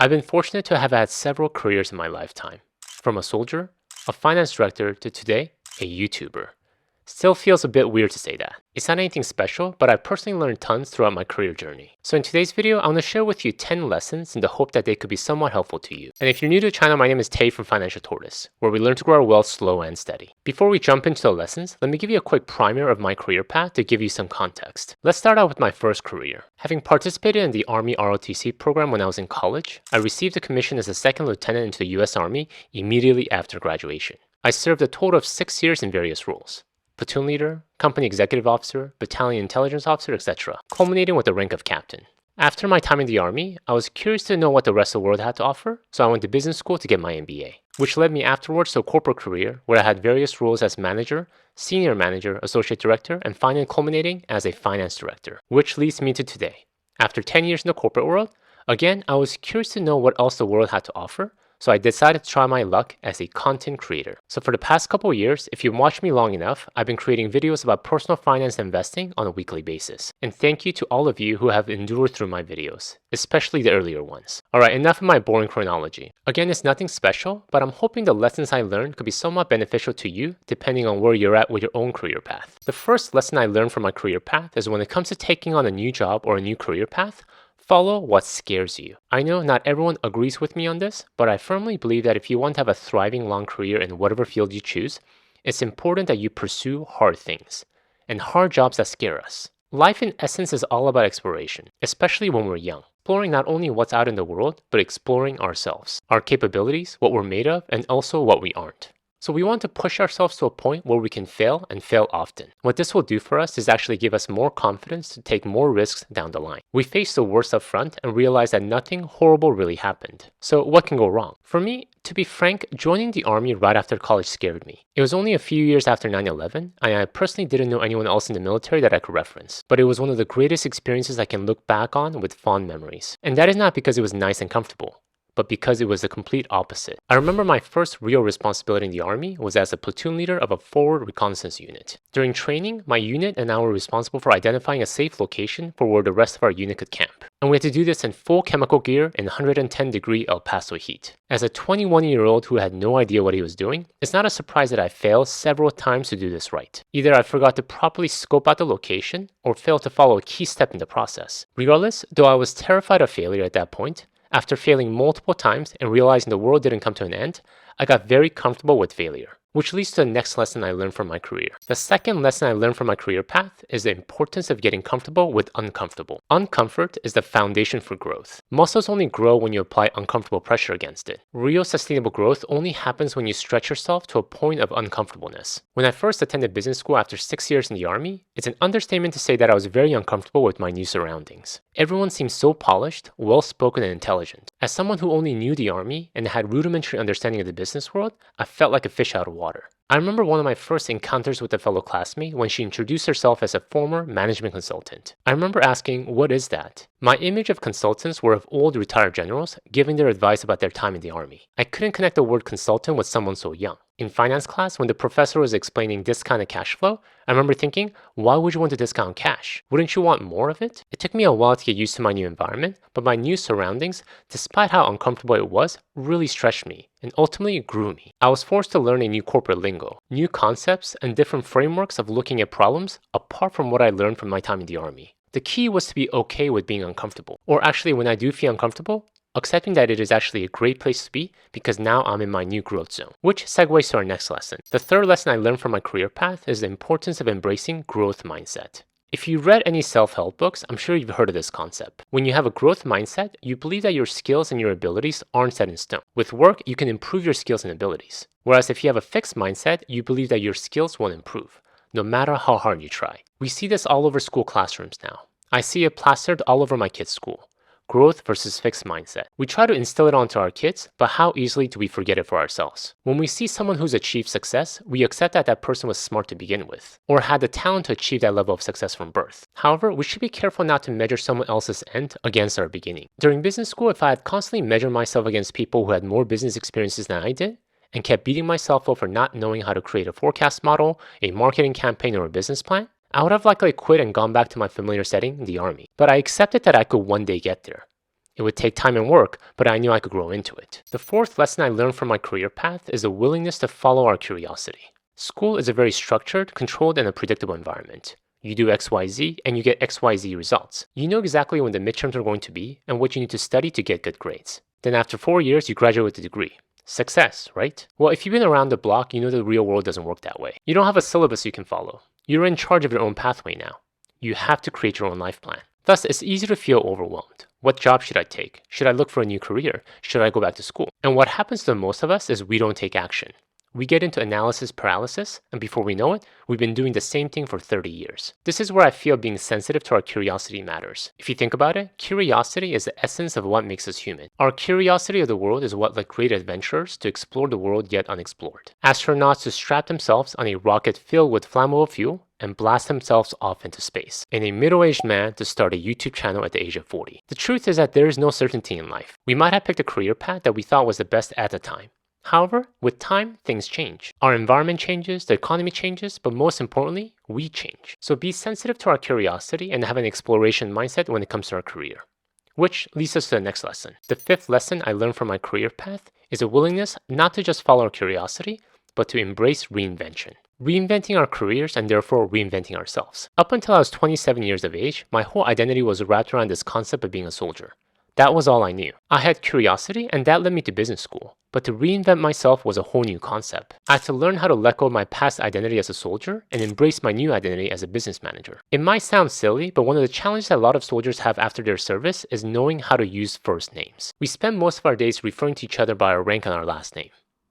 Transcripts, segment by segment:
I've been fortunate to have had several careers in my lifetime, from a soldier, a finance director, to today, a YouTuber. Still feels a bit weird to say that. It's not anything special, but I've personally learned tons throughout my career journey. So in today's video, I want to share with you 10 lessons in the hope that they could be somewhat helpful to you. And if you're new to the channel, my name is Tay from Financial Tortoise, where we learn to grow our wealth slow and steady. Before we jump into the lessons, let me give you a quick primer of my career path to give you some context. Let's start out with my first career. Having participated in the Army ROTC program when I was in college, I received a commission as a second lieutenant into the US Army immediately after graduation. I served a total of 6 years in various roles: platoon leader, company executive officer, battalion intelligence officer, etc., culminating with the rank of captain. After my time in the Army, I was curious to know what the rest of the world had to offer, so I went to business school to get my MBA, which led me afterwards to a corporate career where I had various roles as manager, senior manager, associate director, and finally culminating as a finance director, which leads me to today. After 10 years in the corporate world, again, I was curious to know what else the world had to offer, so I decided to try my luck as a content creator. So for the past couple of years, if you've watched me long enough, I've been creating videos about personal finance and investing on a weekly basis. And thank you to all of you who have endured through my videos, especially the earlier ones. Alright, enough of my boring chronology. Again, it's nothing special, but I'm hoping the lessons I learned could be somewhat beneficial to you depending on where you're at with your own career path. The first lesson I learned from my career path is when it comes to taking on a new job or a new career path, follow what scares you. I know not everyone agrees with me on this, but I firmly believe that if you want to have a thriving long career in whatever field you choose, it's important that you pursue hard things and hard jobs that scare us. Life in essence is all about exploration, especially when we're young. Exploring not only what's out in the world, but exploring ourselves, our capabilities, what we're made of, and also what we aren't. So we want to push ourselves to a point where we can fail and fail often. What this will do for us is actually give us more confidence to take more risks down the line. We face the worst up front and realize that nothing horrible really happened. So what can go wrong? For me, to be frank, joining the Army right after college scared me. It was only a few years after 9/11, and I personally didn't know anyone else in the military that I could reference. But it was one of the greatest experiences I can look back on with fond memories. And that is not because it was nice and comfortable, but because it was the complete opposite. I remember my first real responsibility in the Army was as a platoon leader of a forward reconnaissance unit. During training, my unit and I were responsible for identifying a safe location for where the rest of our unit could camp. And we had to do this in full chemical gear in 110-degree El Paso heat. As a 21-year-old who had no idea what he was doing, it's not a surprise that I failed several times to do this right. Either I forgot to properly scope out the location or failed to follow a key step in the process. Regardless, though I was terrified of failure at that point, after failing multiple times and realizing the world didn't come to an end, I got very comfortable with failure. Which leads to the next lesson I learned from my career. The second lesson I learned from my career path is the importance of getting comfortable with uncomfortable. Uncomfort is the foundation for growth. Muscles only grow when you apply uncomfortable pressure against it. Real sustainable growth only happens when you stretch yourself to a point of uncomfortableness. When I first attended business school after 6 years in the Army, it's an understatement to say that I was very uncomfortable with my new surroundings. Everyone seemed so polished, well-spoken, and intelligent. As someone who only knew the Army and had rudimentary understanding of the business world, I felt like a fish out of water. I remember one of my first encounters with a fellow classmate when she introduced herself as a former management consultant. I remember asking, "What is that?" My image of consultants were of old retired generals giving their advice about their time in the Army. I couldn't connect the word consultant with someone so young. In finance class, when the professor was explaining discounted cash flow, I remember thinking, why would you want to discount cash? Wouldn't you want more of it? It took me a while to get used to my new environment, but my new surroundings, despite how uncomfortable it was, really stretched me and ultimately grew me. I was forced to learn a new corporate lingo, new concepts, and different frameworks of looking at problems apart from what I learned from my time in the Army. The key was to be okay with being uncomfortable, or actually when I do feel uncomfortable, accepting that it is actually a great place to be because now I'm in my new growth zone. Which segues to our next lesson. The third lesson I learned from my career path is the importance of embracing growth mindset. If you read any self-help books, I'm sure you've heard of this concept. When you have a growth mindset, you believe that your skills and your abilities aren't set in stone. With work, you can improve your skills and abilities. Whereas if you have a fixed mindset, you believe that your skills won't improve, no matter how hard you try. We see this all over school classrooms now. I see it plastered all over my kids' school. Growth versus fixed mindset. We try to instill it onto our kids, but how easily do we forget it for ourselves? When we see someone who's achieved success, we accept that that person was smart to begin with, or had the talent to achieve that level of success from birth. However, we should be careful not to measure someone else's end against our beginning. During business school, if I had constantly measured myself against people who had more business experiences than I did, and kept beating myself up for not knowing how to create a forecast model, a marketing campaign, or a business plan, I would have likely quit and gone back to my familiar setting, the Army. But I accepted that I could one day get there. It would take time and work, but I knew I could grow into it. The fourth lesson I learned from my career path is the willingness to follow our curiosity. School is a very structured, controlled, and a predictable environment. You do XYZ and you get XYZ results. You know exactly when the midterms are going to be and what you need to study to get good grades. Then after 4 years, you graduate with a degree. Success, right? Well, if you've been around the block, you know the real world doesn't work that way. You don't have a syllabus you can follow. You're in charge of your own pathway now. You have to create your own life plan. Thus, it's easy to feel overwhelmed. What job should I take? Should I look for a new career? Should I go back to school? And what happens to most of us is we don't take action. We get into analysis paralysis, and before we know it, we've been doing the same thing for 30 years. This is where I feel being sensitive to our curiosity matters. If you think about it, curiosity is the essence of what makes us human. Our curiosity of the world is what led great adventurers to explore the world yet unexplored. Astronauts to strap themselves on a rocket filled with flammable fuel and blast themselves off into space, and a middle-aged man to start a YouTube channel at the age of 40. The truth is that there is no certainty in life. We might have picked a career path that we thought was the best at the time. However, with time, things change. Our environment changes, the economy changes, but most importantly, we change. So be sensitive to our curiosity and have an exploration mindset when it comes to our career. Which leads us to the next lesson. The fifth lesson I learned from my career path is a willingness not to just follow our curiosity, but to embrace reinvention. Reinventing our careers and therefore reinventing ourselves. Up until I was 27 years of age, my whole identity was wrapped around this concept of being a soldier. That was all I knew. I had curiosity and that led me to business school. But to reinvent myself was a whole new concept. I had to learn how to let go of my past identity as a soldier and embrace my new identity as a business manager. It might sound silly, but one of the challenges that a lot of soldiers have after their service is knowing how to use first names. We spend most of our days referring to each other by our rank and our last name.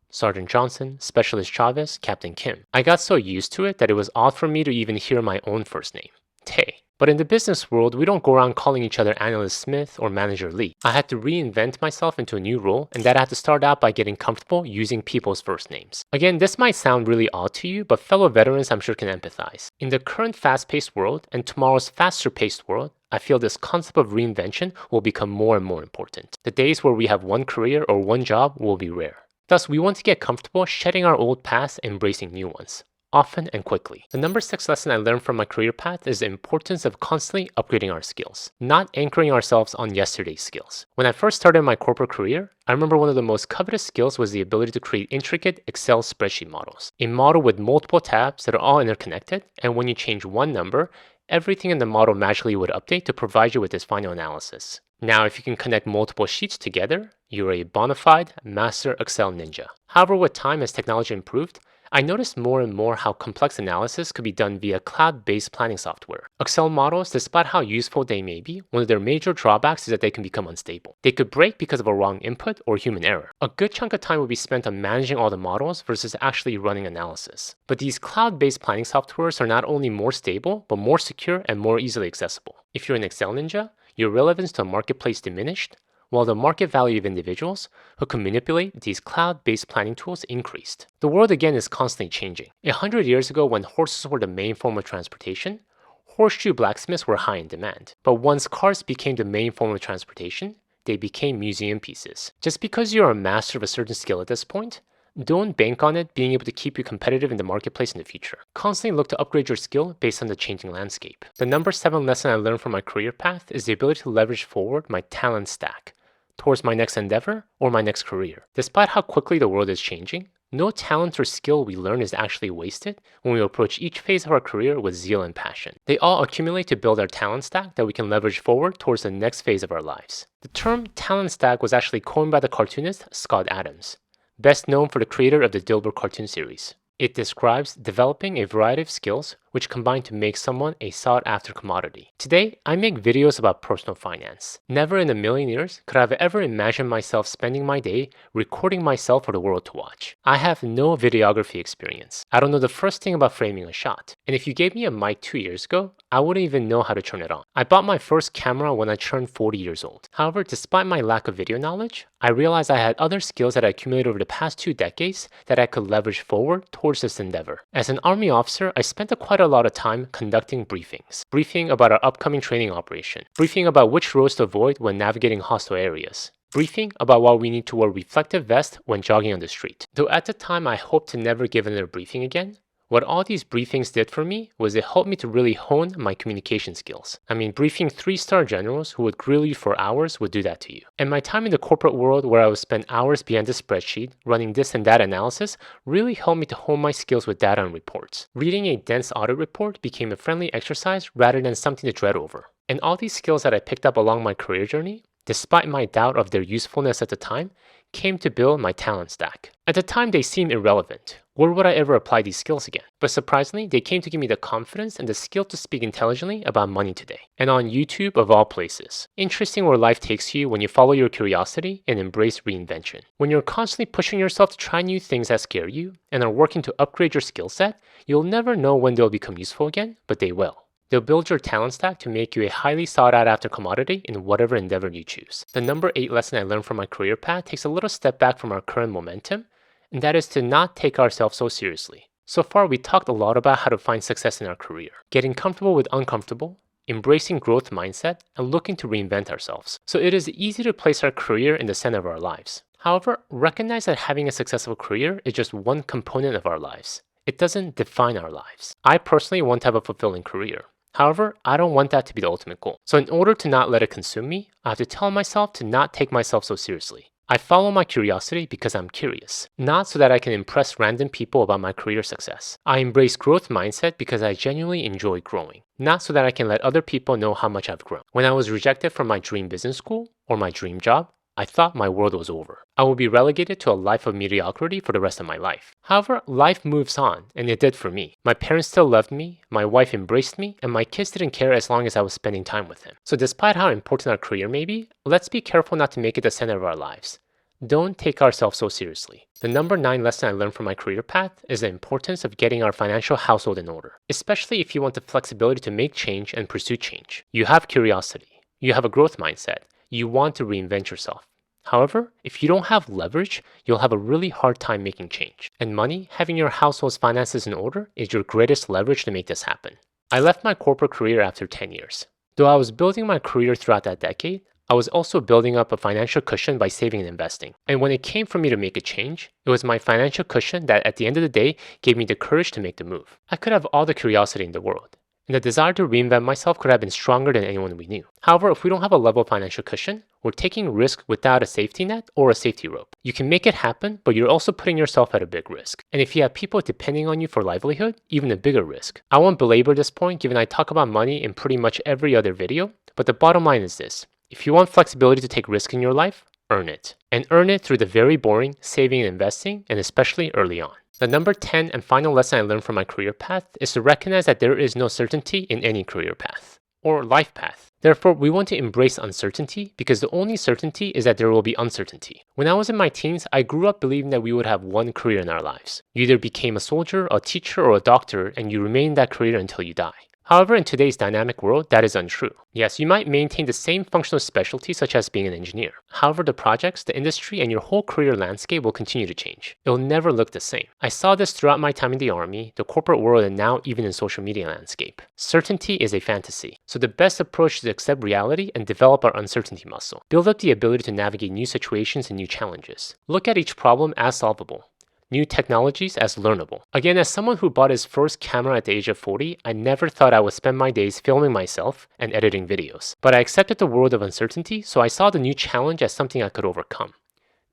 Sergeant Johnson, Specialist Chavez, Captain Kim. I got so used to it that it was odd for me to even hear my own first name, Tay. But in the business world, we don't go around calling each other Analyst Smith or Manager Lee. I had to reinvent myself into a new role, and that I had to start out by getting comfortable using people's first names. Again, this might sound really odd to you, but fellow veterans I'm sure can empathize. In the current fast-paced world and tomorrow's faster-paced world, I feel this concept of reinvention will become more and more important. The days where we have one career or one job will be rare. Thus, we want to get comfortable shedding our old past and embracing new ones, often and quickly. The number 6 lesson I learned from my career path is the importance of constantly upgrading our skills, not anchoring ourselves on yesterday's skills. When I first started my corporate career, I remember one of the most coveted skills was the ability to create intricate Excel spreadsheet models. A model with multiple tabs that are all interconnected, and when you change one number, everything in the model magically would update to provide you with this final analysis. Now, if you can connect multiple sheets together, you're a bona fide master Excel ninja. However, with time as technology improved, I noticed more and more how complex analysis could be done via cloud-based planning software. Excel models, despite how useful they may be, one of their major drawbacks is that they can become unstable. They could break because of a wrong input or human error. A good chunk of time would be spent on managing all the models versus actually running analysis. But these cloud-based planning softwares are not only more stable, but more secure and more easily accessible. If you're an Excel ninja, your relevance to a marketplace diminished, while the market value of individuals who can manipulate these cloud-based planning tools increased. The world again is constantly changing. 100 years ago, when horses were the main form of transportation, horseshoe blacksmiths were high in demand. But once cars became the main form of transportation, they became museum pieces. Just because you're a master of a certain skill at this point, don't bank on it being able to keep you competitive in the marketplace in the future. Constantly look to upgrade your skill based on the changing landscape. The number 7 lesson I learned from my career path is the ability to leverage forward my talent stack towards my next endeavor or my next career. Despite how quickly the world is changing, no talent or skill we learn is actually wasted when we approach each phase of our career with zeal and passion. They all accumulate to build our talent stack that we can leverage forward towards the next phase of our lives. The term talent stack was actually coined by the cartoonist Scott Adams, best known for the creator of the Dilbert cartoon series. It describes developing a variety of skills which combine to make someone a sought-after commodity. Today, I make videos about personal finance. Never in a million years could I have ever imagined myself spending my day recording myself for the world to watch. I have no videography experience. I don't know the first thing about framing a shot. And if you gave me a mic 2 years ago, I wouldn't even know how to turn it on. I bought my first camera when I turned 40 years old. However, despite my lack of video knowledge, I realized I had other skills that I accumulated over the past 2 decades that I could leverage forward towards this endeavor. As an Army officer, I spent quite a lot of time conducting briefings. Briefing about our upcoming training operation. Briefing about which roads to avoid when navigating hostile areas. Briefing about why we need to wear reflective vests when jogging on the street. Though at the time I hoped to never give another briefing again, What all these briefings did for me was it helped me to really hone my communication skills. I mean, briefing 3-star generals who would grill you for hours would do that to you. And my time in the corporate world where I would spend hours behind the spreadsheet running this and that analysis really helped me to hone my skills with data and reports. Reading a dense audit report became a friendly exercise rather than something to dread over. And all these skills that I picked up along my career journey, despite my doubt of their usefulness at the time, came to build my talent stack. At the time, they seemed irrelevant. Where would I ever apply these skills again? But surprisingly, they came to give me the confidence and the skill to speak intelligently about money today. And on YouTube, of all places. Interesting where life takes you when you follow your curiosity and embrace reinvention. When you're constantly pushing yourself to try new things that scare you and are working to upgrade your skill set, you'll never know when they'll become useful again, but they will. They'll build your talent stack to make you a highly sought after commodity in whatever endeavor you choose. The number 8 lesson I learned from my career path takes a little step back from our current momentum, and that is to not take ourselves so seriously. So far, we talked a lot about how to find success in our career, getting comfortable with uncomfortable, embracing growth mindset, and looking to reinvent ourselves. So it is easy to place our career in the center of our lives. However, recognize that having a successful career is just one component of our lives. It doesn't define our lives. I personally want to have a fulfilling career. However, I don't want that to be the ultimate goal. So in order to not let it consume me, I have to tell myself to not take myself so seriously. I follow my curiosity because I'm curious, not so that I can impress random people about my career success. I embrace growth mindset because I genuinely enjoy growing, not so that I can let other people know how much I've grown. When I was rejected from my dream business school or my dream job, I thought my world was over. I would be relegated to a life of mediocrity for the rest of my life. However, life moves on, and it did for me. My parents still loved me, my wife embraced me, and my kids didn't care as long as I was spending time with them. So despite how important our career may be, let's be careful not to make it the center of our lives. Don't take ourselves so seriously. The number 9 lesson I learned from my career path is the importance of getting our financial household in order, especially if you want the flexibility to make change and pursue change. You have curiosity. You have a growth mindset. You want to reinvent yourself. However, if you don't have leverage, you'll have a really hard time making change. And money, having your household's finances in order, is your greatest leverage to make this happen. I left my corporate career after 10 years. Though I was building my career throughout that decade, I was also building up a financial cushion by saving and investing. And when it came for me to make a change, it was my financial cushion that at the end of the day gave me the courage to make the move. I could have all the curiosity in the world, and the desire to reinvent myself could have been stronger than anyone we knew. However, if we don't have a level financial cushion, we're taking risk without a safety net or a safety rope. You can make it happen, but you're also putting yourself at a big risk. And if you have people depending on you for livelihood, even a bigger risk. I won't belabor this point given I talk about money in pretty much every other video, but the bottom line is this. If you want flexibility to take risk in your life, earn it. And earn it through the very boring saving and investing, and especially early on. The number 10 and final lesson I learned from my career path is to recognize that there is no certainty in any career path or life path. Therefore, we want to embrace uncertainty because the only certainty is that there will be uncertainty. When I was in my teens, I grew up believing that we would have one career in our lives. You either became a soldier, a teacher, or a doctor, and you remain in that career until you die. However, in today's dynamic world, that is untrue. Yes, you might maintain the same functional specialty such as being an engineer. However, the projects, the industry, and your whole career landscape will continue to change. It will never look the same. I saw this throughout my time in the army, the corporate world, and now even in social media landscape. Certainty is a fantasy. So the best approach is to accept reality and develop our uncertainty muscle. Build up the ability to navigate new situations and new challenges. Look at each problem as solvable. New technologies as learnable. Again, as someone who bought his first camera at the age of 40, I never thought I would spend my days filming myself and editing videos. But I accepted the world of uncertainty, so I saw the new challenge as something I could overcome.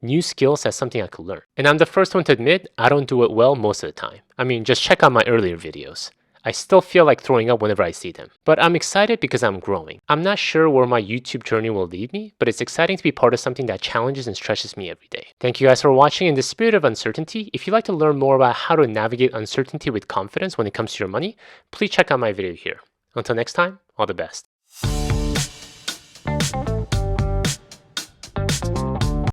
New skills as something I could learn. And I'm the first one to admit, I don't do it well most of the time. I mean, just check out my earlier videos. I still feel like throwing up whenever I see them. But I'm excited because I'm growing. I'm not sure where my YouTube journey will lead me, but it's exciting to be part of something that challenges and stretches me every day. Thank you guys for watching. In the spirit of uncertainty, if you'd like to learn more about how to navigate uncertainty with confidence when it comes to your money, please check out my video here. Until next time, all the best.